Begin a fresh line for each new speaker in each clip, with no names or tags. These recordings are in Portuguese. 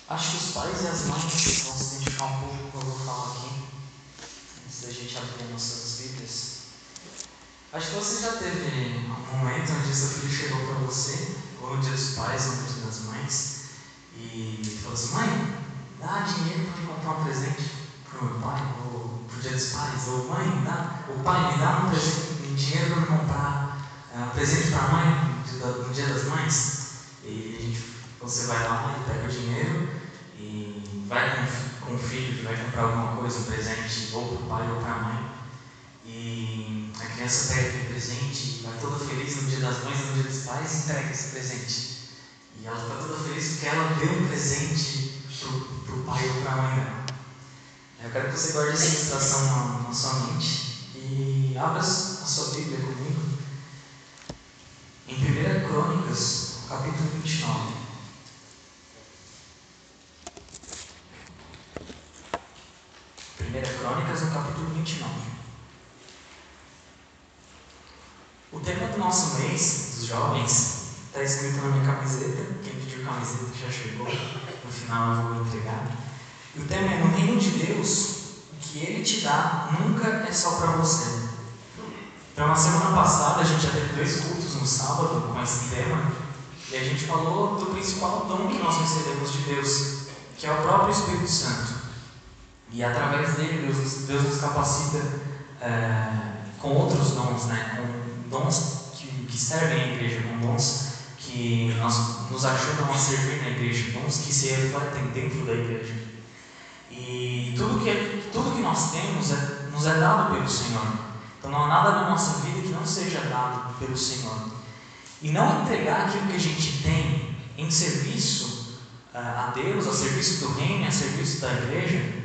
Acho que os pais e as mães vão se identificar um pouco com o que eu vou falar aqui, antes da gente abrir nossas Bíblias. Acho que você já teve um momento onde seu filho chegou para você, ou no dia dos pais, ou no dia das mães, e falou assim: mãe, dá dinheiro para me comprar um presente para o meu pai, ou para o dia dos pais, ou mãe, ou pai, me dá um presente, dinheiro para me comprar um presente para a mãe no dia das mães. E você vai lá e pega o dinheiro e vai com o filho que vai comprar alguma coisa, um presente, ou para o pai ou para a mãe. E a criança pega aquele presente, vai toda feliz no dia das mães, no dia dos pais, e entrega esse presente. E ela fica toda feliz porque ela deu um presente para o pai ou para a mãe dela. Eu quero que você guarde essa ilustração na sua mente e abra a sua Bíblia comigo em 1 Crônicas, capítulo 29. 1 Crônicas, no capítulo 29. O tema do nosso mês, dos jovens, está escrito na minha camiseta. Quem pediu camiseta já chegou, no final eu vou entregar. E o tema é: no reino de Deus, o que Ele te dá nunca é só para você. Então, na semana passada, a gente já teve 2 cultos no sábado com esse tema, e a gente falou do principal dom que nós recebemos de Deus, que é o próprio Espírito Santo. E através dele, Deus nos capacita com outros dons, com dons que servem a igreja, com dons que nos ajudam a servir na igreja, dons que se refletem dentro da igreja. E tudo que nós temos nos é dado pelo Senhor. Então não há nada na nossa vida que não seja dado pelo Senhor. E não entregar aquilo que a gente tem em serviço a Deus, a serviço do reino, a serviço da igreja,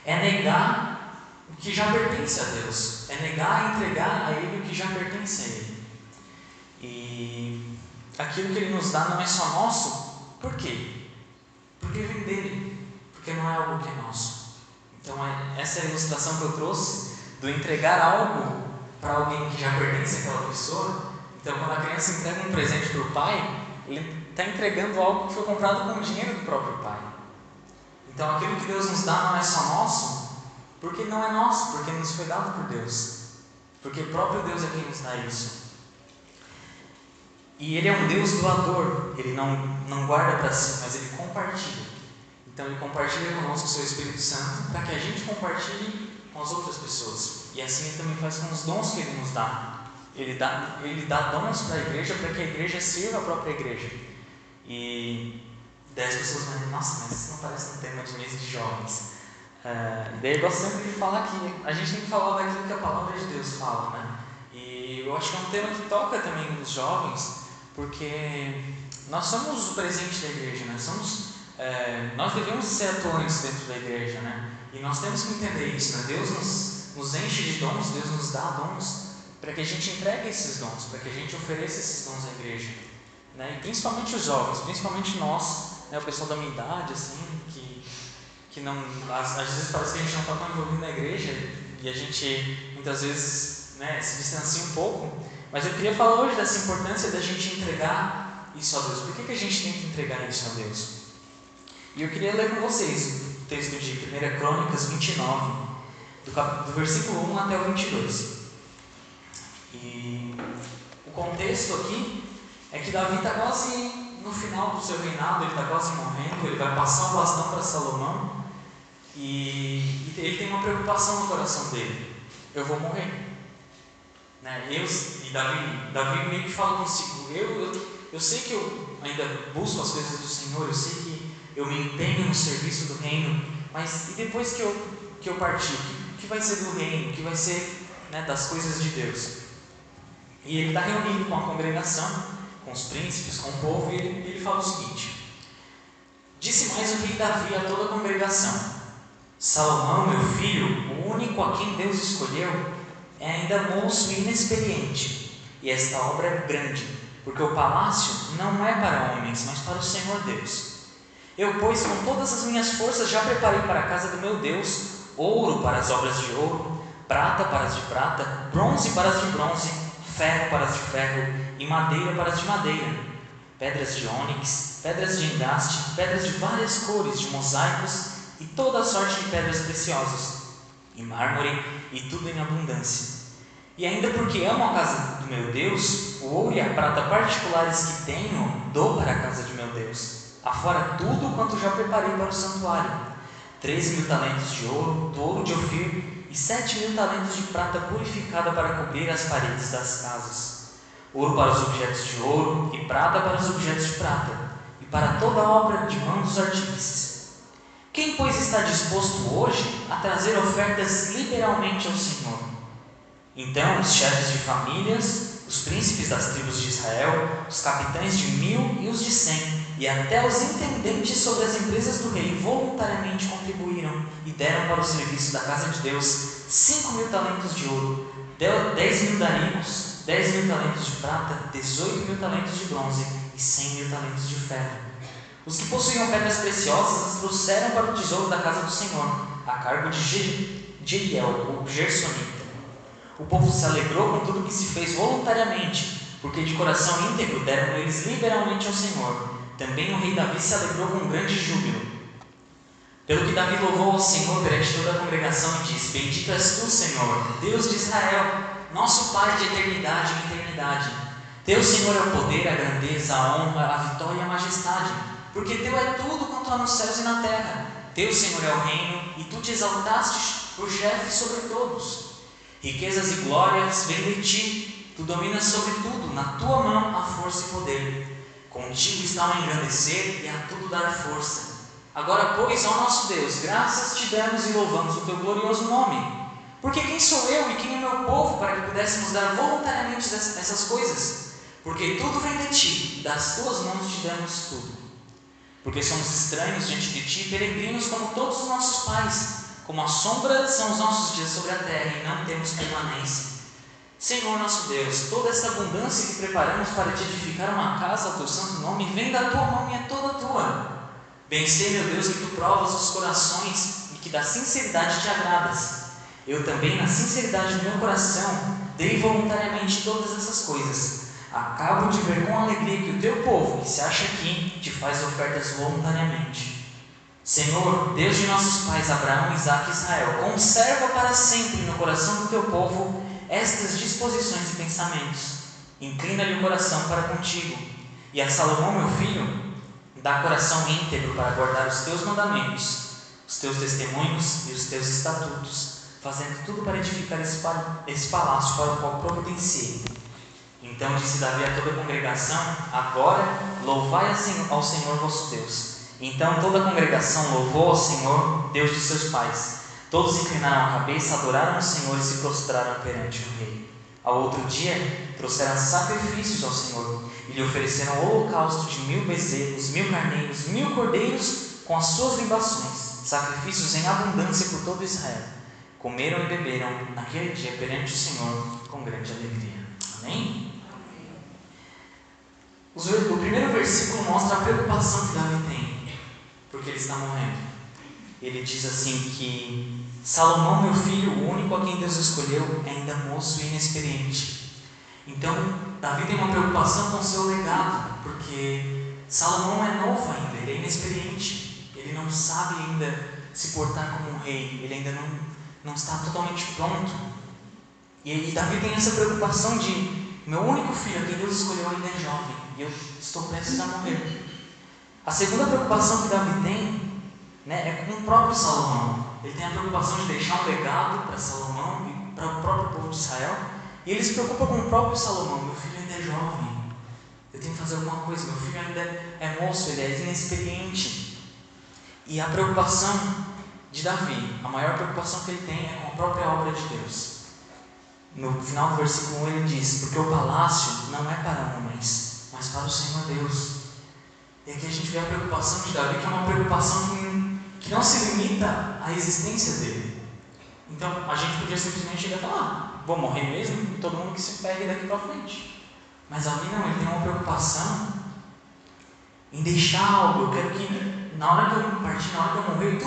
é negar o que já pertence a Deus, é negar e entregar a Ele o que já pertence a Ele. E aquilo que Ele nos dá não é só nosso. Por quê? Porque vem dele, porque não é algo que é nosso. Então essa é a ilustração que eu trouxe do entregar algo para alguém que já pertence àquela pessoa. Então, quando a criança entrega um presente para o pai, ele está entregando algo que foi comprado com o dinheiro do próprio pai. Então, aquilo que Deus nos dá não é só nosso, porque não é nosso, porque nos foi dado por Deus, porque o próprio Deus é quem nos dá isso. E Ele é um Deus doador. Ele não guarda para si, mas Ele compartilha. Então, Ele compartilha conosco o seu Espírito Santo para que a gente compartilhe com as outras pessoas. E assim Ele também faz com os dons que Ele nos dá. Ele dá dons para a igreja, para que a igreja sirva a própria igreja. E 10 pessoas vão dizer: nossa, mas isso não parece um tema de mês de jovens. Daí eu gosto sempre de falar que a gente tem que falar daquilo que a palavra de Deus fala, né? E eu acho que é um tema que toca também nos jovens, porque nós somos o presente da igreja, né? Nós devemos ser atuantes dentro da igreja, né? E nós temos que entender isso, né? Deus nos enche de dons, Deus nos dá dons para que a gente entregue esses dons, para que a gente ofereça esses dons à igreja, né? E principalmente os jovens, principalmente nós, né? O pessoal da minha idade, assim, que não, às vezes parece que a gente não está tão envolvido na igreja e a gente muitas vezes, né, se distancia um pouco. Mas eu queria falar hoje dessa importância da gente entregar isso a Deus. Por que a gente tem que entregar isso a Deus? E eu queria ler com vocês o texto de 1 Crônicas 29, do versículo 1 até o 22. E o contexto aqui é que Davi está quase no final do seu reinado, ele está quase morrendo, ele vai passar o bastão para Salomão, e ele tem uma preocupação no coração dele: eu vou morrer, né? E Davi meio que fala consigo: eu sei que eu ainda busco as coisas do Senhor, eu sei que eu me empenho no serviço do reino, mas e depois que eu partir, o que vai ser do reino, o que vai ser, né, das coisas de Deus? E ele está reunido com a congregação, com os príncipes, com o povo, e ele fala o seguinte: disse mais o rei Davi a toda a congregação: Salomão, meu filho, o único a quem Deus escolheu, é ainda moço e inexperiente, e esta obra é grande, porque o palácio não é para homens, mas para o Senhor Deus. Eu, pois, com todas as minhas forças já preparei para a casa do meu Deus ouro para as obras de ouro, prata para as de prata, bronze para as de bronze, ferro para as de ferro e madeira para as de madeira. pedras de ônix, pedras de engaste, pedras de várias cores, de mosaicos e toda a sorte de pedras preciosas, e mármore e tudo em abundância. E ainda porque amo a casa do meu Deus, o ouro e a prata particulares que tenho, dou para a casa de meu Deus, afora tudo quanto já preparei para o santuário: 13.000 talentos de ouro, do ouro de Ofir, e 7.000 talentos de prata purificada para cobrir as paredes das casas, ouro para os objetos de ouro e prata para os objetos de prata, e para toda a obra de mão dos artífices. Quem, pois, está disposto hoje a trazer ofertas liberalmente ao Senhor? Então os chefes de famílias, os príncipes das tribos de Israel, os capitães de 1000 e os de 100, e até os intendentes sobre as empresas do rei voluntariamente contribuíram e deram para o serviço da casa de Deus 5.000 talentos de ouro, 10.000 daricos, 10.000 talentos de prata, 18.000 talentos de bronze e 100.000 talentos de ferro. Os que possuíam pedras preciosas as trouxeram para o tesouro da casa do Senhor, a cargo de Jeiel, o Gersonita. O povo se alegrou com tudo que se fez voluntariamente, porque de coração íntegro deram eles liberalmente ao Senhor. Também o rei Davi se alegrou com um grande júbilo. Pelo que Davi louvou ao Senhor perante toda a congregação e disse: Bendito és tu, Senhor, Deus de Israel, nosso Pai de eternidade em eternidade. Teu, Senhor, é o poder, a grandeza, a honra, a vitória e a majestade, porque teu é tudo quanto há nos céus e na terra. Teu, Senhor, é o reino, e tu te exaltaste por chefe sobre todos. Riquezas e glórias vêm de ti, tu dominas sobre tudo, na tua mão há força e poder. Contigo está o engrandecer e a tudo dar força. Agora, pois, ó nosso Deus, graças te damos e louvamos o teu glorioso nome. Porque quem sou eu e quem é meu povo para que pudéssemos dar voluntariamente essas coisas? Porque tudo vem de ti, das tuas mãos te damos tudo. Porque somos estranhos diante de ti, peregrinos como todos os nossos pais. Como a sombra são os nossos dias sobre a terra e não temos permanência. Senhor nosso Deus, toda esta abundância que preparamos para te edificar uma casa ao teu santo nome vem da tua mão e é toda tua. Bem sei, meu Deus, que tu provas os corações e que da sinceridade te agradas. Eu também, na sinceridade do meu coração, dei voluntariamente todas essas coisas. Acabo de ver com alegria que o teu povo, que se acha aqui, te faz ofertas voluntariamente. Senhor, Deus de nossos pais Abraão, Isaque e Israel, conserva para sempre no coração do teu povo estas disposições e pensamentos. Inclina-lhe o coração para contigo. E a Salomão, meu filho, dá coração íntegro para guardar os teus mandamentos, os teus testemunhos e os teus estatutos, fazendo tudo para edificar esse palácio para o qual providenciei. Então disse Davi a toda a congregação: Agora louvai ao Senhor vosso Deus. Então toda a congregação louvou ao Senhor, Deus de seus pais. Todos inclinaram a cabeça, adoraram o Senhor e se prostraram perante o rei. Ao outro dia, trouxeram sacrifícios ao Senhor e lhe ofereceram holocausto de 1000 bezerros, 1000 carneiros, 1000 cordeiros com as suas libações, sacrifícios em abundância por todo Israel. Comeram e beberam naquele dia perante o Senhor com grande alegria. Amém? O primeiro versículo mostra a preocupação que Davi tem, porque ele está morrendo. Ele diz assim que Salomão, meu filho, o único a quem Deus escolheu, é ainda moço e inexperiente. Então, Davi tem uma preocupação com o seu legado, porque Salomão é novo ainda, ele é inexperiente, ele não sabe ainda se portar como um rei, ele ainda não está totalmente pronto. E Davi tem essa preocupação de: meu único filho a quem Deus escolheu ainda é jovem, e eu estou prestes a morrer. A segunda preocupação que Davi tem, é com o próprio Salomão. Ele tem a preocupação de deixar um legado para Salomão e para o próprio povo de Israel. E ele se preocupa com o próprio Salomão: meu filho ainda é jovem, eu tenho que fazer alguma coisa, meu filho ainda é moço, ele é inexperiente. E a preocupação de Davi, a maior preocupação que ele tem é com a própria obra de Deus. No final do versículo 1 ele diz: porque o palácio não é para homens, mas para o Senhor Deus. E aqui a gente vê a preocupação de Davi, que é uma preocupação que não se limita à existência dele. Então a gente podia simplesmente chegar e falar: vou morrer mesmo, e todo mundo que se pegue daqui para frente. Mas Davi não, ele tem uma preocupação em deixar algo. Eu quero que na hora que eu partir, na hora que eu morrer,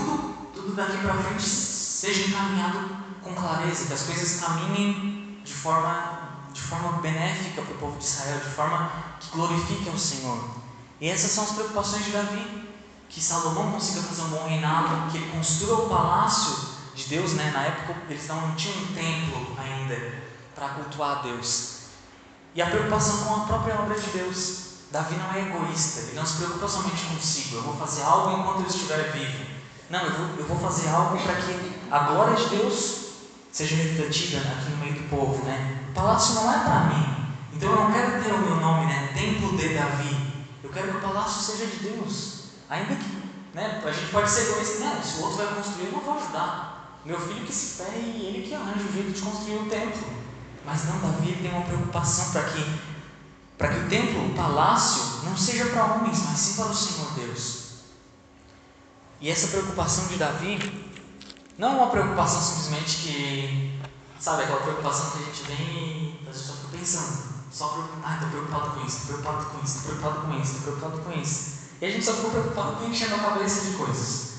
tudo daqui para frente seja encaminhado com clareza, que as coisas caminhem de forma benéfica para o povo de Israel, de forma que glorifique ao Senhor. E essas são as preocupações de Davi, que Salomão consiga fazer um bom reinado, que ele construa o palácio de Deus, né? Na época eles não tinham um templo ainda para cultuar a Deus. E a preocupação com a própria obra de Deus. Davi não é egoísta, ele não se preocupa somente consigo. Eu vou fazer algo enquanto eu estiver vivo. Não, eu vou fazer algo para que a glória de Deus seja refletida aqui no meio do povo, né? O palácio não é para mim, então eu não quero ter o meu nome, né? Templo de Davi. Eu quero que o palácio seja de Deus. Ainda que, né? A gente pode ser egoísta, não, se o outro vai construir, eu não vou ajudar. Meu filho que se ferre e ele que arranja o jeito de construir o templo. Mas não, Davi tem uma preocupação para que o templo, o palácio, não seja para homens, mas sim para o Senhor Deus. E essa preocupação de Davi não é uma preocupação simplesmente que, sabe, aquela preocupação que a gente vem e a gente só fica pensando, estou preocupado com isso, estou preocupado com isso, estou preocupado com isso, estou preocupado com isso. E a gente só ficou preocupado com enchendo a cabeça de coisas.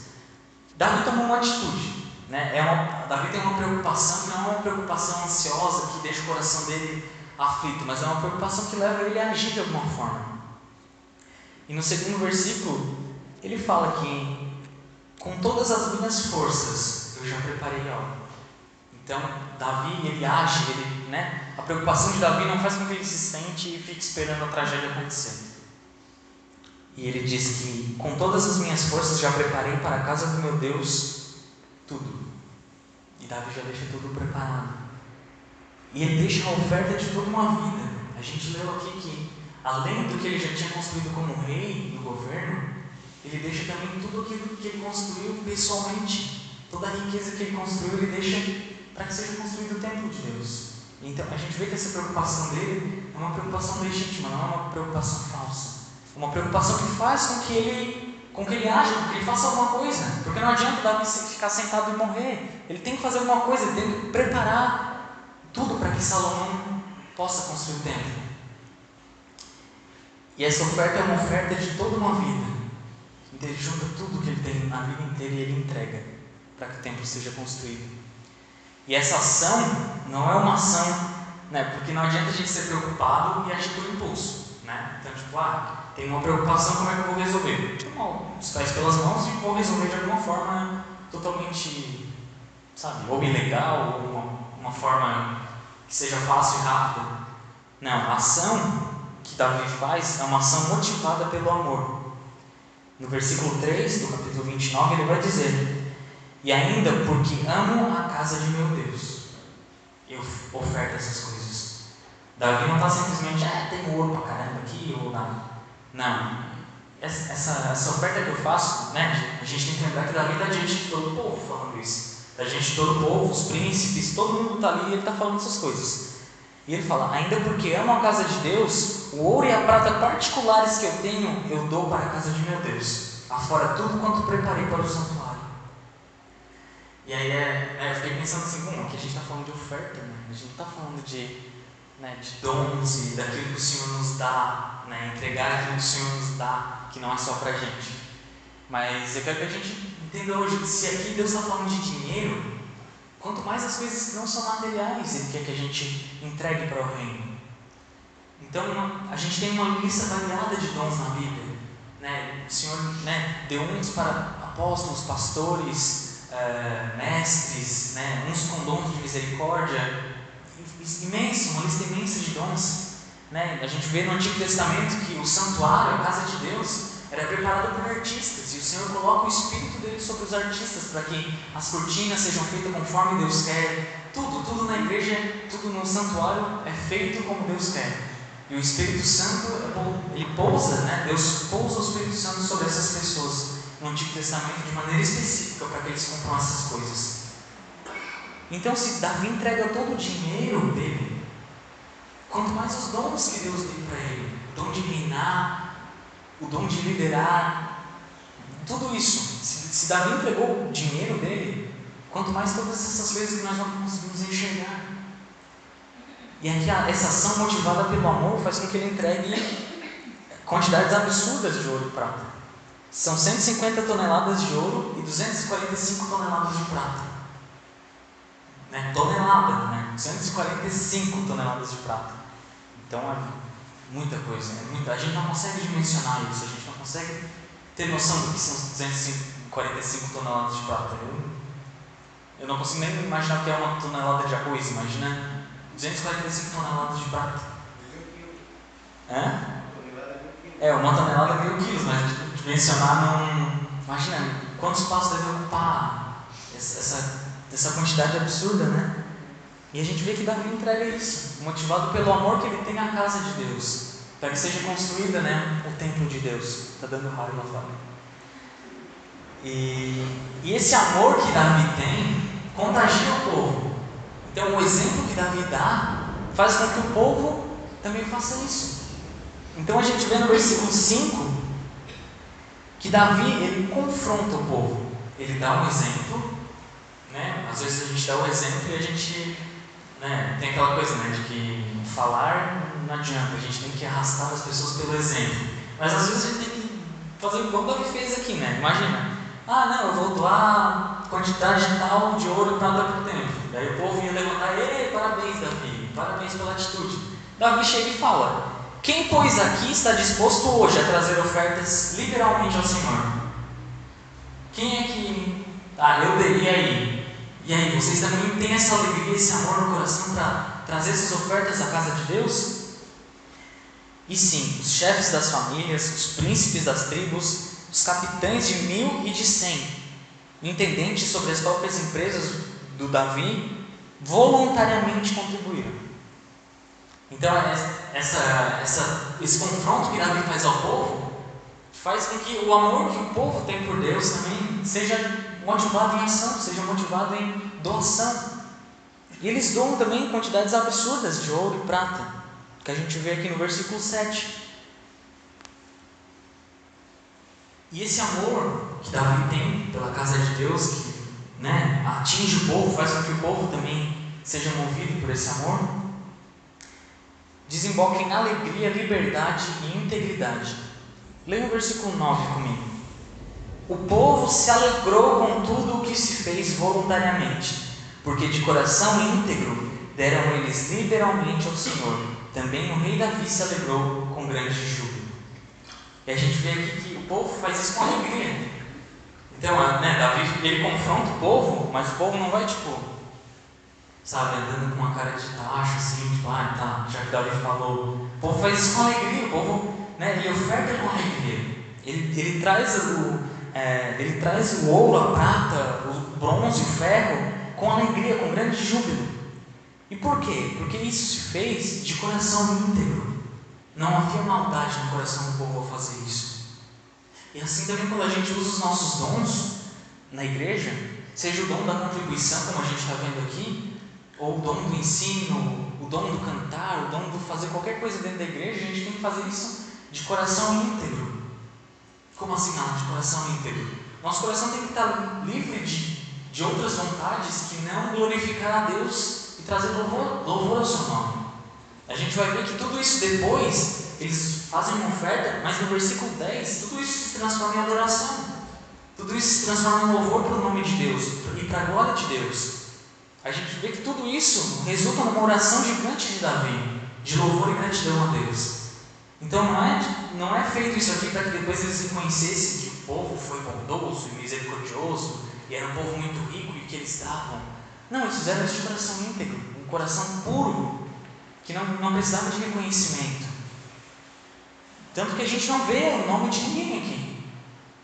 Davi tomou uma atitude, né? Davi tem uma preocupação que não é uma preocupação ansiosa que deixa o coração dele aflito, mas é uma preocupação que leva ele a agir de alguma forma. E no segundo versículo, ele fala que com todas as minhas forças eu já preparei algo. Então, Davi, ele age, né? A preocupação de Davi não faz com que ele se sente e fique esperando a tragédia acontecer. E ele diz que com todas as minhas forças já preparei para a casa do meu Deus tudo. E Davi já deixa tudo preparado. E ele deixa a oferta de toda uma vida. A gente leu aqui que, além do que ele já tinha construído como rei no governo, ele deixa também tudo aquilo que ele construiu pessoalmente. Toda a riqueza que ele construiu, ele deixa para que seja construído o templo de Deus. Então, a gente vê que essa preocupação dele é uma preocupação legítima, não é uma preocupação falsa. É uma preocupação que faz com que ele aja, com que ele faça alguma coisa. Porque não adianta Davi ficar sentado e morrer. Ele tem que fazer alguma coisa, ele tem que preparar tudo para que Salomão possa construir o templo. E essa oferta é uma oferta de toda uma vida. Então ele junta tudo que ele tem na vida inteira e ele entrega para que o templo seja construído. E essa ação não é uma ação, né? Porque não adianta a gente ser preocupado e agir por impulso, né? Então, tem uma preocupação, como é que eu vou resolver? Tomar os pés pelas mãos e vou resolver de alguma forma totalmente, ou ilegal, ou uma forma que seja fácil e rápida. Não, a ação que Davi faz é uma ação motivada pelo amor. No versículo 3 do capítulo 29 ele vai dizer: e ainda porque amo a casa de meu Deus, eu oferto essas coisas. Davi não está simplesmente, tem ouro pra caramba aqui, ou nada. Não, essa oferta que eu faço, né, a gente tem que lembrar que Davi está diante de todo o povo falando isso. Da gente de todo o povo, os príncipes, todo mundo está ali e ele está falando essas coisas. E ele fala: ainda porque amo a casa de Deus, o ouro e a prata particulares que eu tenho, eu dou para a casa de meu Deus, afora tudo quanto preparei para o santuário. E aí eu fiquei pensando assim, aqui a gente está falando de oferta, né? A gente não está falando de dons e daquilo que o Senhor nos dá, né? Entregar aquilo que o Senhor nos dá, que não é só para a gente. Mas eu quero que a gente entenda hoje que se aqui Deus está falando de dinheiro, quanto mais as coisas que não são materiais Ele quer que a gente entregue para o reino. Então a gente tem uma lista variada de dons na Bíblia, né? O Senhor, né, deu uns para apóstolos, pastores, mestres, né, uns com dons de misericórdia, imenso, uma lista imensa de dons, né? A gente vê no Antigo Testamento que o santuário, a casa de Deus, era preparada por artistas, e o Senhor coloca o Espírito dele sobre os artistas para que as cortinas sejam feitas conforme Deus quer. Tudo na igreja, tudo no santuário é feito como Deus quer. E o Espírito Santo, ele pousa, né? Deus pousa o Espírito Santo sobre essas pessoas no Antigo Testamento de maneira específica para que eles cumpram essas coisas. Então, se Davi entrega todo o dinheiro dele, quanto mais os dons que Deus deu para ele, o dom de reinar, o dom de liderar, tudo isso, se Davi entregou o dinheiro dele, quanto mais todas essas coisas que nós não conseguimos enxergar. E aqui essa ação motivada pelo amor faz com que ele entregue quantidades absurdas de ouro e prata. São 150 toneladas de ouro e 245 toneladas de prata. Tonelada, 245 toneladas de prata. Então Muita coisa, a gente não consegue dimensionar isso, a gente não consegue ter noção do que são 245 toneladas de prata. Eu não consigo nem imaginar o que é uma tonelada de arroz, imagina 245 toneladas de prata. Uma tonelada é 1.000 quilos, mas dimensionar não. Imagina quanto espaço deve ocupar essa quantidade absurda, né? E a gente vê que Davi entrega isso, motivado pelo amor que ele tem à casa de Deus, para que seja construída, né, o templo de Deus. Está dando raio lá fora. E esse amor que Davi tem contagia o povo. Então o exemplo que Davi dá faz com que o povo também faça isso. Então a gente vê no versículo 5 que Davi, ele confronta o povo. Ele dá um exemplo, né? Às vezes a gente dá o exemplo e a gente, né, tem aquela coisa, né, de que falar não adianta, a gente tem que arrastar as pessoas pelo exemplo. Mas às vezes a gente tem que fazer igual o Davi fez aqui, né? Imagina, eu vou doar quantidade tal de ouro e prata por templo. Daí o povo ia levantar, parabéns Davi, parabéns pela atitude. Davi chega e fala: quem, pois, aqui está disposto hoje a trazer ofertas liberalmente ao Senhor? Quem é que... eu dei, e aí? E aí, vocês também têm essa alegria, esse amor no coração para trazer essas ofertas à casa de Deus? E sim, os chefes das famílias, os príncipes das tribos, os capitães de 1.000 e de 100, intendentes sobre as próprias empresas do Davi, voluntariamente contribuíram. Então, esse confronto que Davi faz ao povo faz com que o amor que o povo tem por Deus também seja motivado em ação, seja motivado em doação. E eles doam também quantidades absurdas de ouro e prata, que a gente vê aqui no versículo 7. E esse amor que Davi tem pela casa de Deus, que, né, atinge o povo, faz com que o povo também seja movido por esse amor, desemboca em alegria, liberdade e integridade. Leia o versículo 9 comigo. O povo se alegrou com tudo o que se fez voluntariamente, porque de coração íntegro deram eles liberalmente ao Senhor. Também o rei Davi se alegrou com grande júbilo. E a gente vê aqui que o povo faz isso com alegria. Então, Davi, ele confronta o povo, mas o povo não vai, andando com uma cara de taxa, assim, já que Davi falou. O povo faz isso com alegria, o povo, ele oferta com alegria. Ele traz o ouro, a prata, o bronze, o ferro, com alegria, com grande júbilo. E por quê? Porque isso se fez de coração íntegro. Não havia maldade no coração do povo ao fazer isso. E assim também quando a gente usa os nossos dons na igreja, seja o dom da contribuição, como a gente está vendo aqui, ou o dom do ensino, o dom do cantar, o dom do fazer qualquer coisa dentro da igreja, a gente tem que fazer isso de coração íntegro. Como assim, de coração íntegro? Nosso coração tem que estar livre de outras vontades que não glorificar a Deus e trazer louvor ao seu nome. A gente vai ver que tudo isso depois, eles fazem uma oferta, mas no versículo 10, tudo isso se transforma em adoração. Tudo isso se transforma em louvor para o nome de Deus e para a glória de Deus. A gente vê que tudo isso resulta numa oração gigante de Davi, de louvor e gratidão a Deus. Então não é feito isso aqui para que depois eles reconhecessem que o povo foi bondoso e misericordioso, e era um povo muito rico e que eles davam. Não, eles fizeram isso de coração íntegro, um coração puro, que não precisava de reconhecimento. Tanto que a gente não vê o nome de ninguém aqui.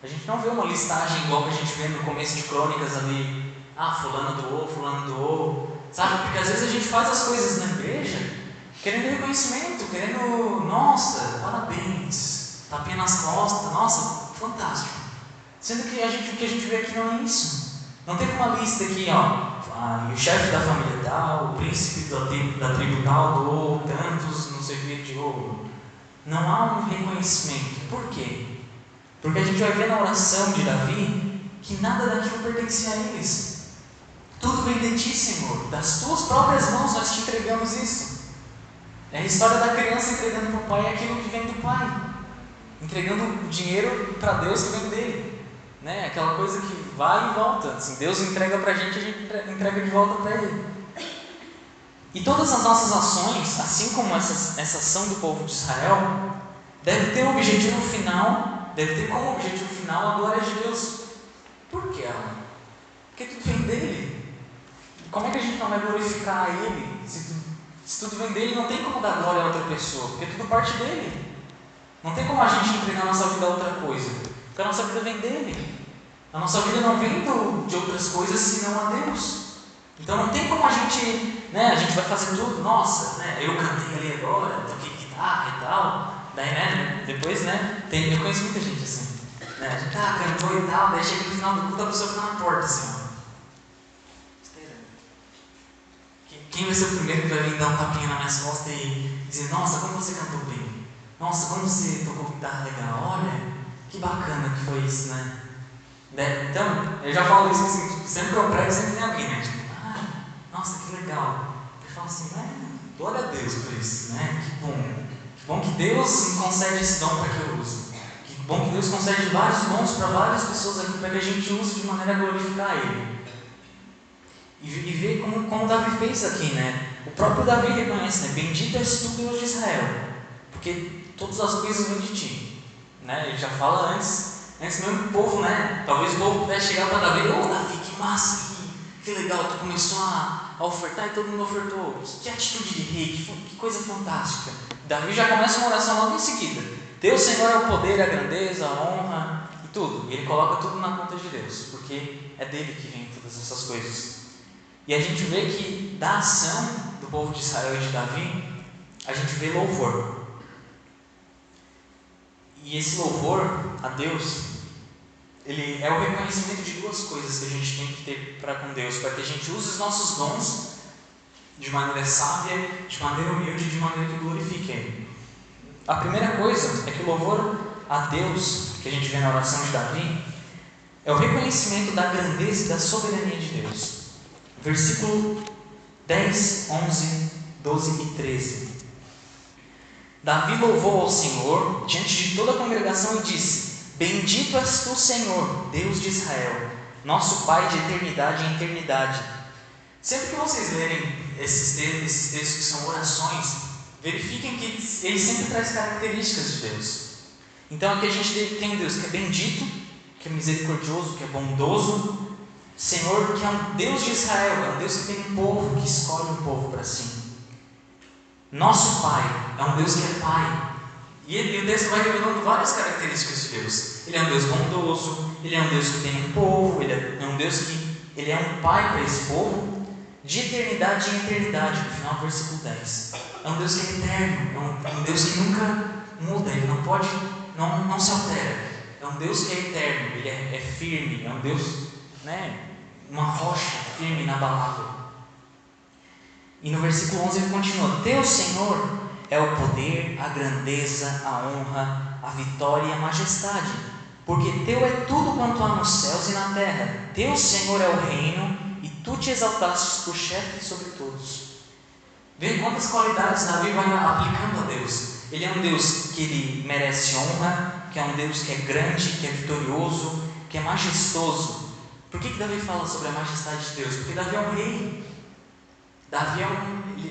A gente não vê uma listagem igual que a gente vê no começo de Crônicas ali. Fulano doou. Sabe? Porque às vezes a gente faz as coisas na igreja querendo reconhecimento, querendo, nossa, parabéns, tapinha nas costas, nossa, fantástico. Sendo que o que a gente vê aqui não é isso. Não teve uma lista aqui, o chefe da família tal, o príncipe da tribo tal doou tantos, não sei o que, de ouro. Não há um reconhecimento. Por quê? Porque a gente vai ver na oração de Davi que nada daquilo pertencia a eles. Tudo vem de ti, Senhor. Das tuas próprias mãos nós te entregamos isso. É a história da criança entregando para o pai aquilo que vem do pai. Entregando o dinheiro para Deus que vem dele. Aquela coisa que vai e volta. Assim, Deus entrega para a gente entrega de volta para Ele. E todas as nossas ações, assim como essa ação do povo de Israel, deve ter como objetivo final a glória de Deus. Por que, Alan? Porque tudo vem dele. Como é que a gente não vai glorificar a Ele? Se tudo vem dele, não tem como dar glória a outra pessoa, porque tudo parte dele. Não tem como a gente entregar a nossa vida a outra coisa, porque a nossa vida vem dele. A nossa vida não vem de outras coisas senão a Deus. Então não tem como a gente vai fazer tudo. Nossa, eu cantei ali agora, toquei guitarra e tal. Daí, depois, eu conheço muita gente assim. A gente cantou e tal, daí chega no final do culto, a pessoa fica na porta assim, ó. Quem vai ser o primeiro que vai vir dar um tapinha nas minhas costas e dizer: nossa, como você cantou bem? Nossa, como você tocou guitarra legal? Olha, que bacana que foi isso, né? Então, eu já falo isso assim, sempre que eu prego, sempre tem alguém, tipo, nossa, que legal. Eu falo assim, glória a Deus por isso, Que bom. Que bom que Deus me concede esse dom para que eu use. Que bom que Deus concede vários dons para várias pessoas aqui para que a gente use de maneira a glorificar Ele. E ver como Davi fez aqui, O próprio Davi reconhece, bendito és tu, Deus de Israel, porque todas as coisas vêm de ti. Ele já fala antes mesmo que o povo, talvez o povo pudesse chegar para Davi: Davi, que massa, que legal, tu começou a ofertar e todo mundo ofertou. Que atitude de rei, que coisa fantástica. Davi já começa uma oração logo em seguida: Teu Senhor é o poder, a grandeza, a honra e tudo. E ele coloca tudo na conta de Deus, porque é dele que vem todas essas coisas. E a gente vê que da ação do povo de Israel e de Davi, a gente vê louvor. E esse louvor a Deus, ele é o reconhecimento de duas coisas que a gente tem que ter para com Deus, para que a gente use os nossos dons de maneira sábia, de maneira humilde, de maneira que glorifique Ele. A primeira coisa é que o louvor a Deus, que a gente vê na oração de Davi, é o reconhecimento da grandeza e da soberania de Deus. Versículo 10, 11, 12 e 13. Davi louvou ao Senhor diante de toda a congregação e disse: Bendito és tu, Senhor, Deus de Israel, nosso Pai de eternidade em eternidade. Sempre que vocês lerem esses textos que são orações, verifiquem que ele sempre traz características de Deus. Então aqui a gente tem um Deus que é bendito, que é misericordioso, que é bondoso, Senhor, que é um Deus de Israel, é um Deus que tem um povo, que escolhe um povo para si. Nosso Pai é um Deus que é Pai. E o texto vai revelando várias características de Deus. Ele é um Deus bondoso, Ele é um Deus que tem um povo, Ele é um Deus que Ele é um Pai para esse povo, de eternidade em eternidade, no final do versículo 10. É um Deus que é eterno, é um Deus que nunca muda, Ele não se altera. É um Deus que é eterno, Ele é firme, é um Deus, uma rocha firme, inabalável. E no versículo 11 ele continua: Teu Senhor é o poder, a grandeza, a honra, a vitória e a majestade, porque Teu é tudo quanto há nos céus e na terra. Teu Senhor é o reino, e Tu te exaltastes por chefe sobre todos. Vê quantas qualidades Davi vai aplicando a Deus. Ele é um Deus que Ele merece honra, que é um Deus que é grande, que é vitorioso, que é majestoso. Por que Davi fala sobre a majestade de Deus? Porque Davi é um rei. Davi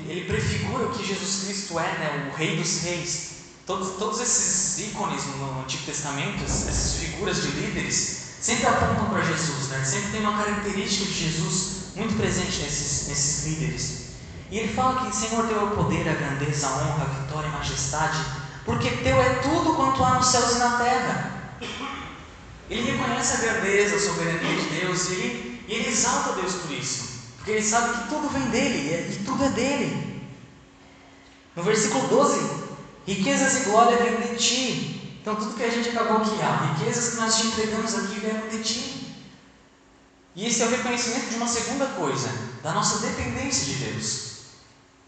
ele prefigura o que Jesus Cristo é, o Rei dos Reis. Todos esses ícones no Antigo Testamento, essas figuras de líderes, sempre apontam para Jesus, Sempre tem uma característica de Jesus muito presente nesses líderes. E ele fala que Senhor, Teu é o poder, a grandeza, a honra, a vitória e a majestade, porque Teu é tudo quanto há nos céus e na terra. Ele reconhece a grandeza, a soberania de Deus e ele exalta Deus por isso. Porque ele sabe que tudo vem dele e tudo é dele. No versículo 12, riquezas e glória vêm de Ti. Então tudo que a gente acabou aqui, riquezas que nós te entregamos aqui vêm de Ti. E esse é o reconhecimento de uma segunda coisa, da nossa dependência de Deus.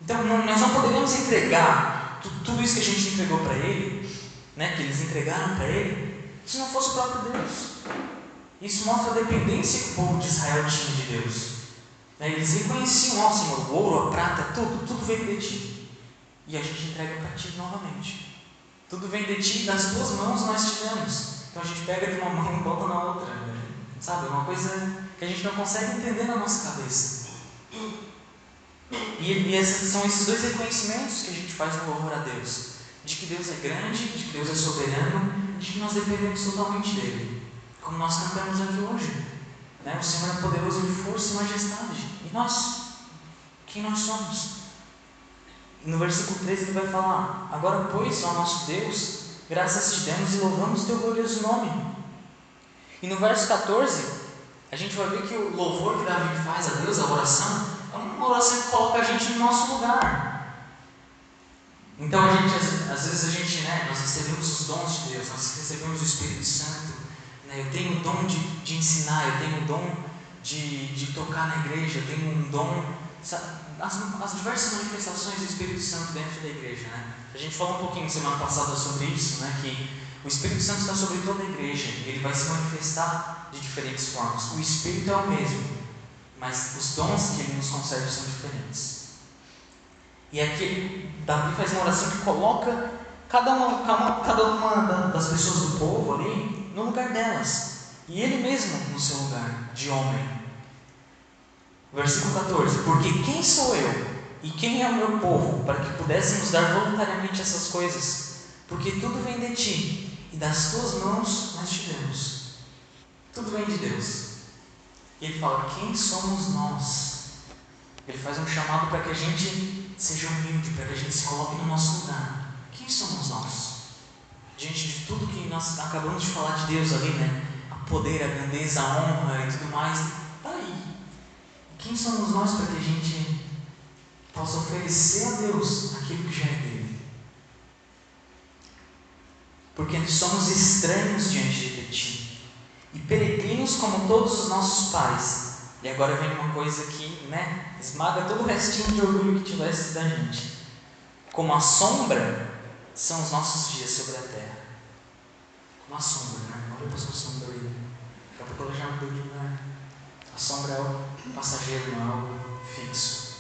Então nós não poderíamos entregar tudo isso que a gente entregou para Ele, que eles entregaram para Ele, se não fosse o próprio Deus. Isso mostra a dependência que o povo de Israel tinha de Deus. Eles reconheciam: Senhor, o ouro, a prata, tudo vem de Ti. E a gente entrega para Ti novamente. Tudo vem de Ti, das Tuas mãos nós te damos. Então a gente pega de uma mão e bota na outra. Sabe? É uma coisa que a gente não consegue entender na nossa cabeça. E E são esses dois reconhecimentos que a gente faz no louvor a Deus: de que Deus é grande, de que Deus é soberano, de que nós dependemos totalmente dele. Como nós cantamos aqui hoje, né? O Senhor é poderoso em força e majestade. E nós? Quem nós somos? E no versículo 13 ele vai falar: agora, pois, ó nosso Deus, graças te demos e louvamos teu glorioso nome. E no verso 14, a gente vai ver que o louvor que Davi faz a Deus, a oração, é uma oração que coloca a gente no nosso lugar. Então, às vezes, nós recebemos os dons de Deus, nós recebemos o Espírito Santo, né? Eu tenho o dom de ensinar, eu tenho o dom de tocar na igreja, eu tenho um dom, as diversas manifestações do Espírito Santo dentro da igreja, né? A gente falou um pouquinho semana passada sobre isso, né? Que o Espírito Santo está sobre toda a igreja, ele vai se manifestar de diferentes formas. O Espírito é o mesmo, mas os dons que ele nos concede são diferentes. E aqui Davi faz uma oração que coloca cada uma das pessoas do povo ali no lugar delas, e ele mesmo no seu lugar de homem. Versículo 14: porque quem sou eu e quem é o meu povo para que pudéssemos dar voluntariamente essas coisas? Porque tudo vem de ti, e das tuas mãos nós te demos. Tudo vem de Deus. E ele fala: quem somos nós? Ele faz um chamado para que a gente seja humilde, para que a gente se coloque no nosso lugar. Quem somos nós? Diante de tudo que nós acabamos de falar de Deus ali, né? A poder, a grandeza, a honra e tudo mais. Está aí. Quem somos nós para que a gente possa oferecer a Deus aquilo que já é dele? Porque somos estranhos diante de ti e peregrinos como todos os nossos pais. E agora vem uma coisa que, né, esmaga todo o restinho de orgulho que tivesse da gente. Como a sombra são os nossos dias sobre a terra. Como a sombra, né? Olha para a sua sombra ali. Daqui a pouco ela já mudou de lugar. A sombra é o passageiro, não é algo fixo.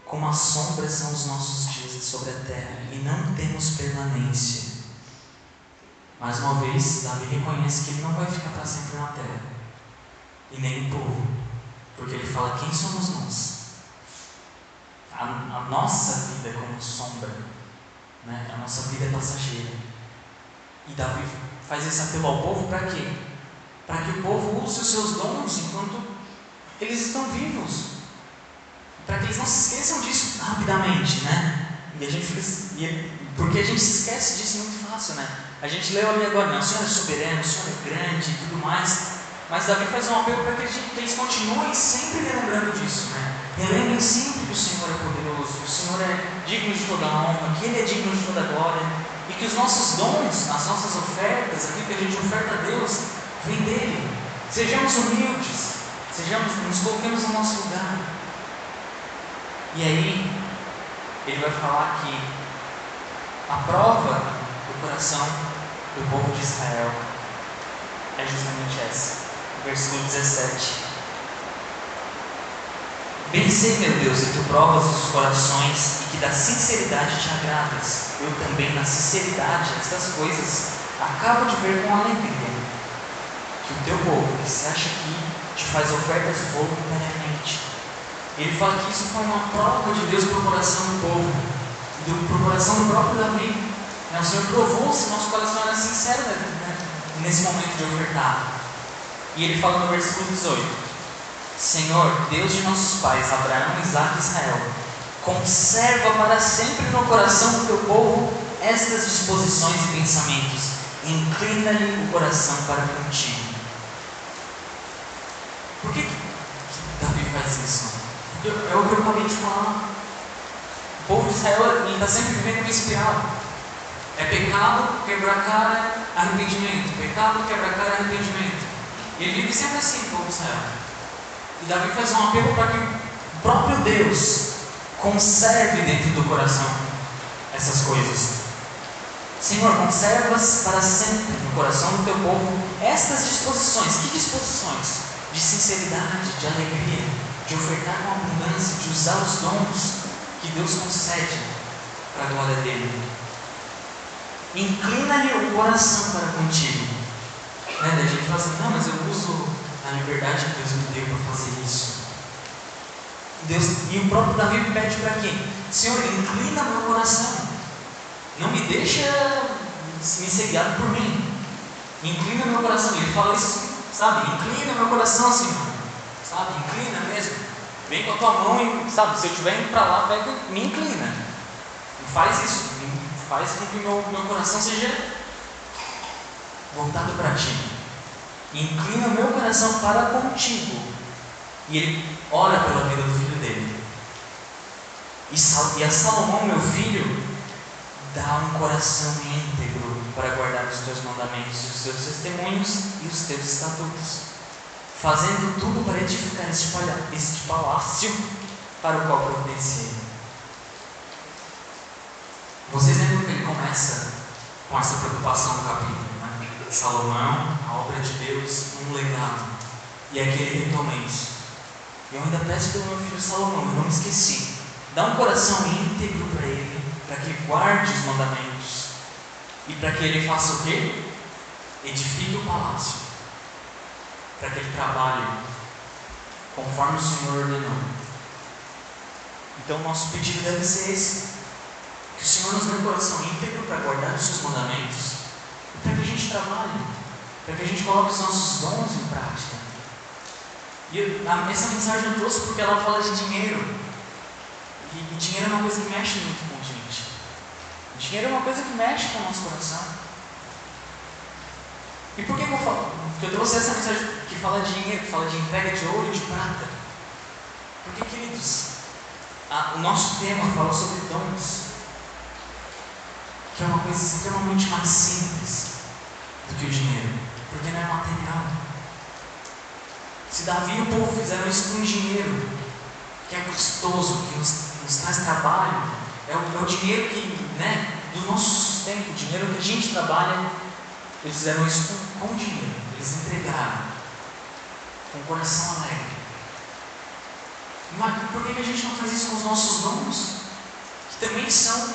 Como a sombra são os nossos dias sobre a terra, e não temos permanência. Mais uma vez, Davi reconhece que ele não vai ficar para sempre na terra, e nem o povo, porque ele fala: quem somos nós? A nossa vida é como sombra, né? A nossa vida é passageira. E Davi faz esse apelo ao povo para quê? Para que o povo use os seus dons enquanto eles estão vivos, para que eles não se esqueçam disso rapidamente, né? Porque a gente se esquece disso muito fácil, né? A gente leu ali agora: não, o Senhor é soberano, o Senhor é grande e tudo mais. Mas Davi faz um apelo para que eles continuem sempre relembrando disso, né? Relembrem sempre que o Senhor é poderoso, que o Senhor é digno de toda a honra, que Ele é digno de toda a glória, e que os nossos dons, as nossas ofertas, aquilo que a gente oferta a Deus, vem dele. Sejamos humildes, nos coloquemos no nosso lugar. E aí, ele vai falar que a prova do coração do povo de Israel é justamente essa. Versículo 17: bem sei, meu Deus, que tu provas os corações e que da sinceridade te agradas. Eu também, na sinceridade destas coisas, acabo de ver com alegria que o teu povo, que se acha aqui, te faz ofertas voluntariamente. Ele fala que isso foi uma prova de Deus para o coração do povo, para o coração do próprio Davi. O Senhor provou se nosso coração era sincero, né, nesse momento de ofertar. E ele fala no versículo 18: Senhor, Deus de nossos pais, Abraão, Isaque e Israel, conserva para sempre no coração do teu povo estas disposições e pensamentos, inclina-lhe o coração para contigo. Por que Davi faz isso? É o que eu acabei de falar. O povo de Israel está sempre vivendo uma espiral. É pecado, quebra a cara, arrependimento. Pecado, quebra a cara, arrependimento. E ele vive sempre assim, o povo de Israel. E Davi faz um apelo para que o próprio Deus conserve dentro do coração essas coisas. Senhor, conservas para sempre no coração do teu povo estas disposições. Que disposições? De sinceridade, de alegria, de ofertar com abundância, de usar os dons que Deus concede para a glória dele. Inclina-lhe o coração para contigo. Né? Daí a gente fala assim: não, mas eu uso a liberdade que Deus me deu para fazer isso. E o próprio Davi pede para quê? Senhor, inclina meu coração. Não me deixa me ser guiado por mim. Inclina meu coração. Ele fala isso, sabe? Inclina meu coração, Senhor. Sabe? Inclina mesmo. Vem com a tua mão e, sabe? Se eu estiver indo para lá, pega, me inclina. E faz isso. Faz com que meu coração seja voltado para ti. Inclina meu coração para contigo. E ele ora pela vida do filho dele. E a Salomão, meu filho, dá um coração íntegro para guardar os teus mandamentos, os teus testemunhos e os teus estatutos, fazendo tudo para edificar este palácio para o qual providenciei. Vocês lembram que ele começa com essa preocupação no capítulo, né? Salomão, a obra de Deus, um legado. E aqui ele retoma isso. Eu ainda peço pelo meu filho Salomão, eu não me esqueci. Dá um coração íntegro para ele, para que ele guarde os mandamentos. E para que ele faça o quê? Edifique o palácio. Para que ele trabalhe conforme o Senhor ordenou. Então o nosso pedido deve ser esse. Que o Senhor nos dê um coração íntegro para guardar os seus mandamentos. E para que a gente trabalhe. Para que a gente coloque os nossos dons em prática. E essa mensagem eu trouxe porque ela fala de dinheiro. E dinheiro é uma coisa que mexe muito com a gente. Dinheiro é uma coisa que mexe com o nosso coração. E por que eu falo? Porque eu trouxe essa mensagem que fala de dinheiro, que fala de entrega de ouro e de prata. Porque, queridos, o nosso tema fala sobre dons, que é uma coisa extremamente mais simples do que o dinheiro, porque não é material. Se Davi e o povo fizeram isso com dinheiro, que é custoso, que nos traz trabalho, é o dinheiro que, do nosso sustento, o dinheiro que a gente trabalha, eles fizeram isso com dinheiro, eles entregaram, com o coração alegre. Mas por que a gente não faz isso com os nossos dons, que também são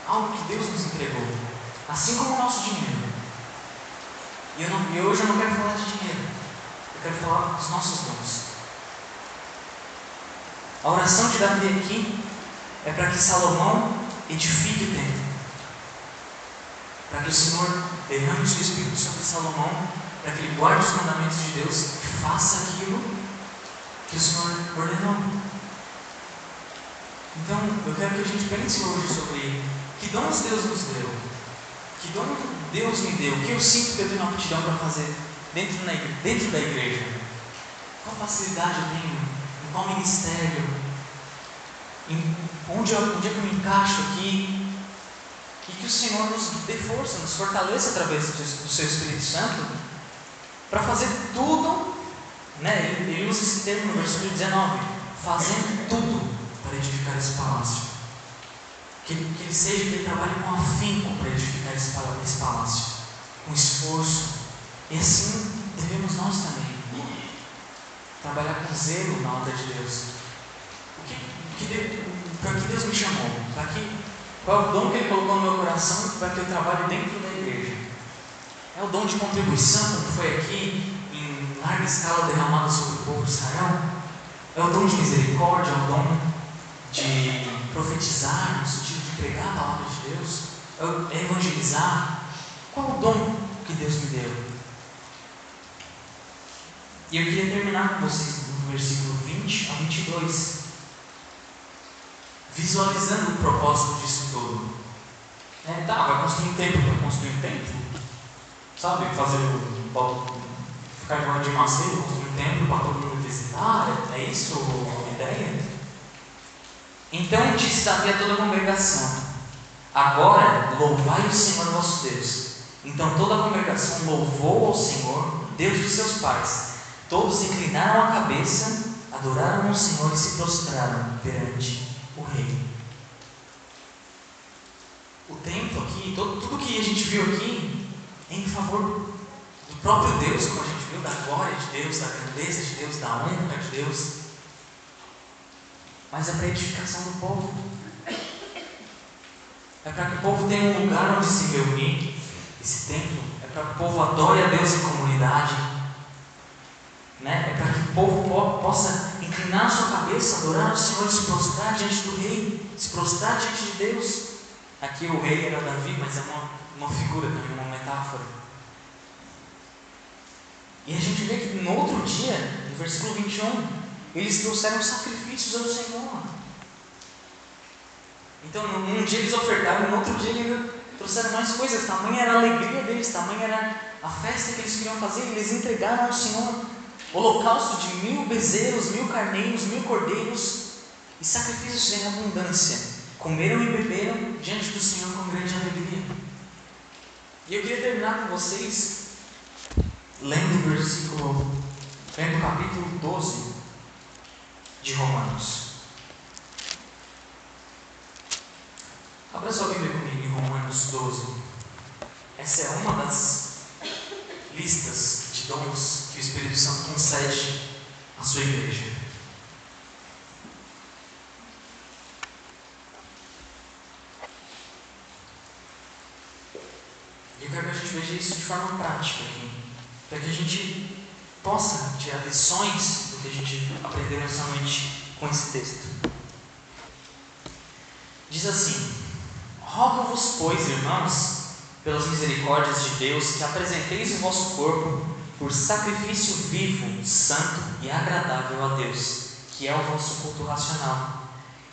algo que Deus nos entregou, assim como o nosso dinheiro? E hoje eu não quero falar de dinheiro, eu quero falar dos nossos dons. A oração de Davi aqui é para que Salomão edifique o templo, para que o Senhor derrame o seu Espírito sobre Salomão, para que ele guarde os mandamentos de Deus e faça aquilo que o Senhor ordenou. Então, eu quero que a gente pense hoje sobre que dons Deus nos deu, que dom Deus me deu, o que eu sinto que eu tenho aptidão para fazer dentro da igreja, qual facilidade eu tenho, em qual ministério, onde é que eu me encaixo aqui. E que o Senhor nos dê força, nos fortaleça através do seu Espírito Santo para fazer tudo, ele usa esse termo no versículo 19, fazendo tudo para edificar esse palácio. Que ele trabalhe com afinco para edificar esse palácio, com esforço. E assim devemos nós também trabalhar com zelo na obra de Deus. Para que Deus me chamou? Qual é o dom que Ele colocou no meu coração para que eu trabalhe dentro da igreja? É o dom de contribuição, como foi aqui, em larga escala derramado sobre o povo de Israel? É o dom de misericórdia? É o dom de profetizar, no sentido de pregar a palavra de Deus? É evangelizar? Qual é o dom que Deus me deu? E eu queria terminar com vocês no versículo 20 a 22. Visualizando o propósito disso tudo. Vai construir um templo para construir um templo? Sabe, ficar igual de Macedo, construir um templo para todo mundo visitar? É isso a ideia? Então disse Davi a toda a congregação: agora louvai o Senhor vosso Deus. Então toda a congregação louvou ao Senhor, Deus dos seus pais. Todos inclinaram a cabeça, adoraram ao Senhor e se prostraram perante o rei. O templo aqui, tudo que a gente viu aqui é em favor do próprio Deus, como a gente viu, da glória de Deus, da grandeza de Deus, da honra de Deus. Mas é para a edificação do povo. É para que o povo tenha um lugar onde se reunir. Esse templo é para que o povo adore a Deus em comunidade. É para que o povo possa inclinar inclinar a sua cabeça, adorar o Senhor, se prostrar diante do rei, se prostrar diante de Deus. Aqui o rei era Davi, mas é uma figura também, uma metáfora. E a gente vê que no outro dia, no versículo 21, eles trouxeram sacrifícios ao Senhor. Então, num dia eles ofertaram, no outro dia eles trouxeram mais coisas. Tamanha era a alegria deles, tamanha era a festa que eles queriam fazer. Eles entregaram ao Senhor holocausto de 1000 bezerros, 1000 carneiros, 1000 cordeiros e sacrifícios em abundância. Comeram e beberam diante do Senhor com grande alegria. E eu queria terminar com vocês lendo o capítulo 12 de Romanos. Abra sua Bíblia comigo em Romanos 12. Essa é uma das listas de dons que o Espírito Santo concede à sua igreja. E eu quero que a gente veja isso de forma prática aqui, para que a gente possa tirar lições do que a gente aprendeu nessa noite com esse texto. Diz assim: rogo-vos, pois, irmãos, pelas misericórdias de Deus, que apresenteis o vosso corpo por sacrifício vivo, santo e agradável a Deus, que é o vosso culto racional.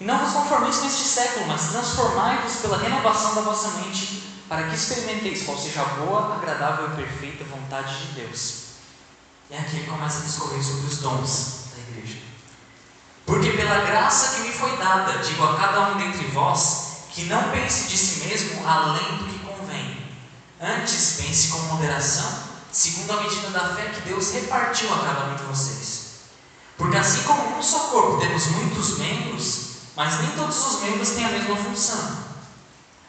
E não vos conformeis com este século, mas transformai-vos pela renovação da vossa mente, para que experimenteis qual seja a boa, agradável e perfeita vontade de Deus. E aqui ele começa a discorrer sobre os dons da igreja. Porque pela graça que me foi dada, digo a cada um dentre vós, que não pense de si mesmo além do que convém. Antes, pense com moderação, segundo a medida da fé que Deus repartiu a cada um de vocês. Porque assim como um só corpo temos muitos membros, mas nem todos os membros têm a mesma função.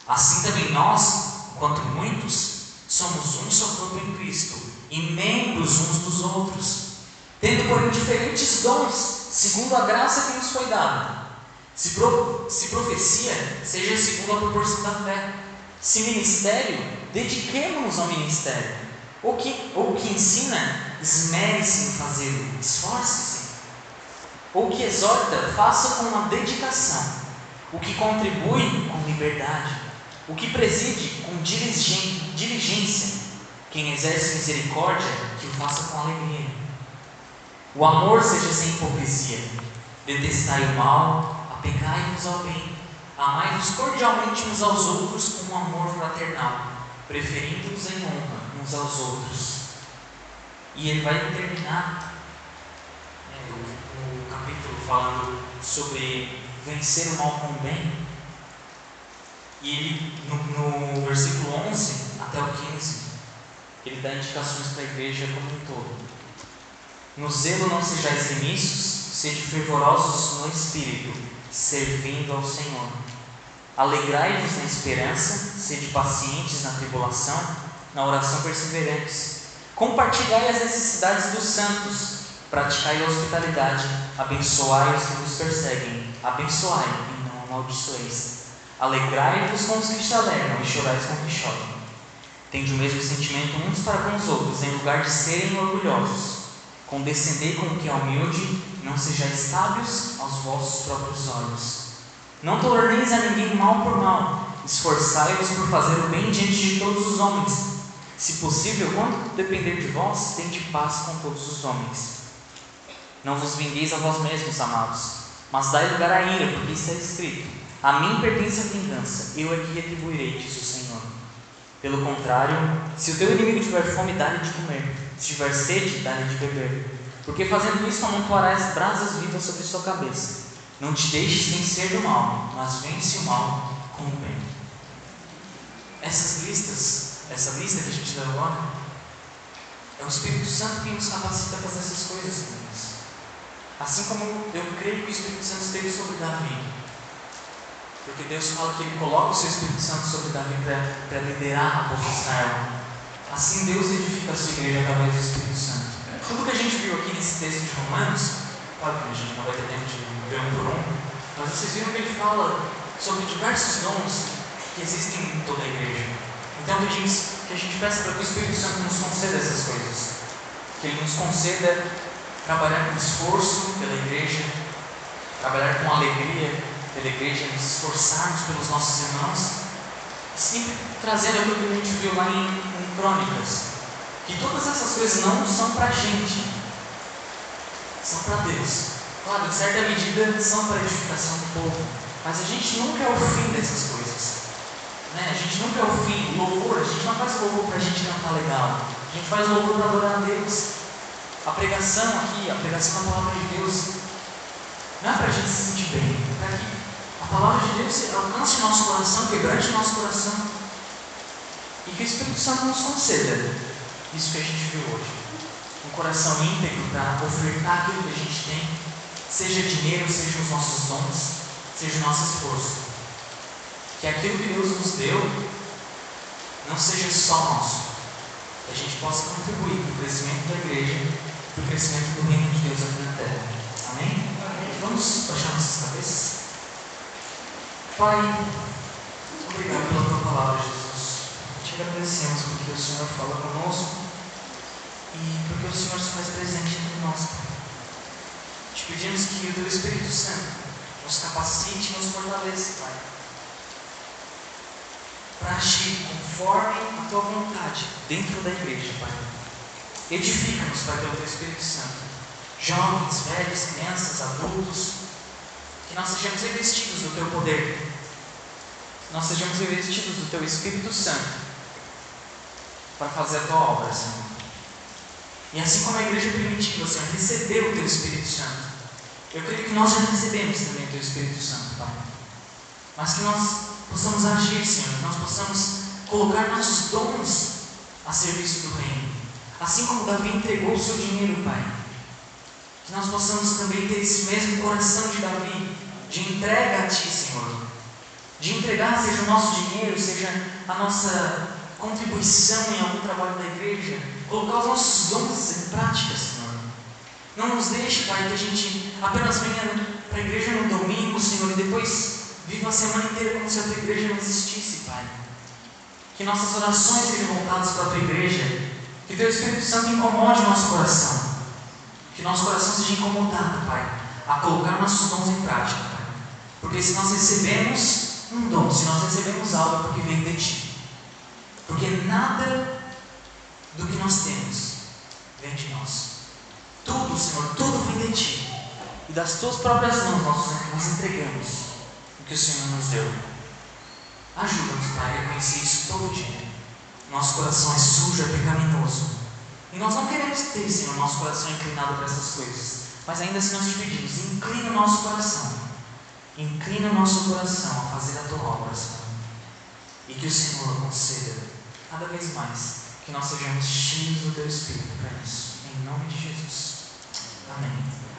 Assim também nós, enquanto muitos, somos um só corpo em Cristo, e membros uns dos outros, tendo porém diferentes dons, segundo a graça que nos foi dada. Se profecia, seja segundo a proporção da fé. Se ministério, dediquemo-nos ao ministério. O que ensina, esmere-se em fazê-lo, esforce-se. O que exorta, faça com uma dedicação. O que contribui, com liberdade. O que preside, com diligência. Quem exerce misericórdia, que o faça com alegria. O amor seja sem hipocrisia. Detestai o mal, apegai-vos ao bem. Amai-vos cordialmente uns aos outros com um amor fraternal, preferindo-vos em honra uns aos outros. E ele vai terminar o capítulo falando sobre vencer o mal com o bem. E ele, no versículo 11 até o 15, ele dá indicações para a igreja como um todo. No zelo não sejais remissos, sede fervorosos no espírito, servindo ao Senhor. Alegrai-vos na esperança, sede pacientes na tribulação, na oração perseverantes. Compartilhai as necessidades dos santos, praticai a hospitalidade, abençoai os que vos perseguem, abençoai e não amaldiçoeis. Alegrai-vos com os que se alegram e chorais com os que choram. Tende o mesmo sentimento uns para com os outros, em lugar de serem orgulhosos. Condescendei com o que é humilde, não sejais sábios aos vossos próprios olhos. Não tolereis a ninguém mal por mal, esforçai-vos por fazer o bem diante de todos os homens. Se possível, quando depender de vós, tende paz com todos os homens. Não vos vingueis a vós mesmos, amados, mas dai lugar à ira, porque está escrito: a mim pertence a vingança, eu é que retribuirei, diz o Senhor. Pelo contrário, se o teu inimigo tiver fome, dá-lhe de comer, se tiver sede, dá-lhe de beber, porque fazendo isso amontoarás brasas vivas sobre sua cabeça. Não te deixes vencer do mal, mas vence o mal com o bem. Essa lista que a gente deu agora, é o Espírito Santo quem nos capacita a fazer essas coisas, irmãos. Assim como eu creio que o Espírito Santo esteve sobre Davi, porque Deus fala que Ele coloca o seu Espírito Santo sobre Davi para liderar a povo de Israel. Assim Deus edifica a sua igreja através do Espírito Santo. Tudo que a gente viu aqui nesse texto de Romanos, claro que a gente não vai ter tempo de ver um por um, mas vocês viram que ele fala sobre diversos dons que existem em toda a igreja. Então que a gente peça para que o Espírito Santo nos conceda essas coisas, que Ele nos conceda trabalhar com esforço pela igreja, trabalhar com alegria pela igreja, nos esforçarmos pelos nossos irmãos, sempre trazendo aquilo que a gente viu lá em Crônicas, que todas essas coisas não são para a gente, são para Deus. Claro, em certa medida são para a edificação do povo, mas a gente nunca é o fim dessas coisas, né? A gente nunca é o fim. Louvor, a gente não faz louvor para a gente cantar legal, a gente faz louvor para adorar a Deus. A pregação aqui, a pregação da palavra de Deus, não é para a gente se sentir bem, é para que a palavra de Deus alcance o nosso coração, quebrante o nosso coração, e que o Espírito Santo nos conceda isso que a gente viu hoje, um coração íntegro para ofertar aquilo que a gente tem, seja dinheiro, seja os nossos dons, seja o nosso esforço, que aquilo que Deus nos deu não seja só nosso, que a gente possa contribuir para o crescimento da igreja, para o crescimento do reino de Deus aqui na terra. Amém? Vamos baixar nossas cabeças? Pai, obrigado pela tua palavra, Jesus. Te agradecemos porque o Senhor fala conosco e porque o Senhor se faz presente entre nós, Pai. Te pedimos que o teu Espírito Santo nos capacite e nos fortaleça, Pai, para agir conforme a tua vontade dentro da igreja, Pai. Edifica-nos, Pai, pelo teu Espírito Santo, jovens, velhos, crianças, adultos, que nós sejamos revestidos do teu poder, que nós sejamos revestidos do teu Espírito Santo para fazer a tua obra, Senhor. E assim como a igreja primitiva, Senhor, recebeu o teu Espírito Santo, eu creio que nós já recebemos também o teu Espírito Santo, Pai, mas que nós possamos agir, Senhor, que nós possamos colocar nossos dons a serviço do reino, assim como Davi entregou o seu dinheiro, Pai, que nós possamos também ter esse mesmo coração de Davi, de entrega a Ti, Senhor, de entregar, seja o nosso dinheiro, seja a nossa contribuição em algum trabalho da igreja, colocar os nossos dons em prática, Senhor. Não nos deixe, Pai, que a gente apenas venha para a igreja no domingo, Senhor, e depois viva a semana inteira como se a tua igreja não existisse, Pai. Que nossas orações sejam voltadas para a tua igreja, que teu Espírito Santo incomode o nosso coração, que nosso coração seja incomodado, Pai, a colocar nossos dons em prática, Pai. Porque se nós recebemos um dom, se nós recebemos algo, é porque vem de Ti. Porque nada do que nós temos vem de nós. Tudo, Senhor, tudo vem de Ti. E das Tuas próprias mãos nós entregamos o que o Senhor nos deu. Ajuda-nos, Pai, a reconhecer isso todo dia. Nosso coração é sujo, é pecaminoso. E nós não queremos ter, Senhor, nosso coração inclinado para essas coisas. Mas ainda assim nós te pedimos, inclina o nosso coração. Inclina o nosso coração a fazer a Tua obra, Senhor. E que o Senhor conceda cada vez mais que nós sejamos cheios do Teu Espírito para isso. Em nome de Jesus. Amém.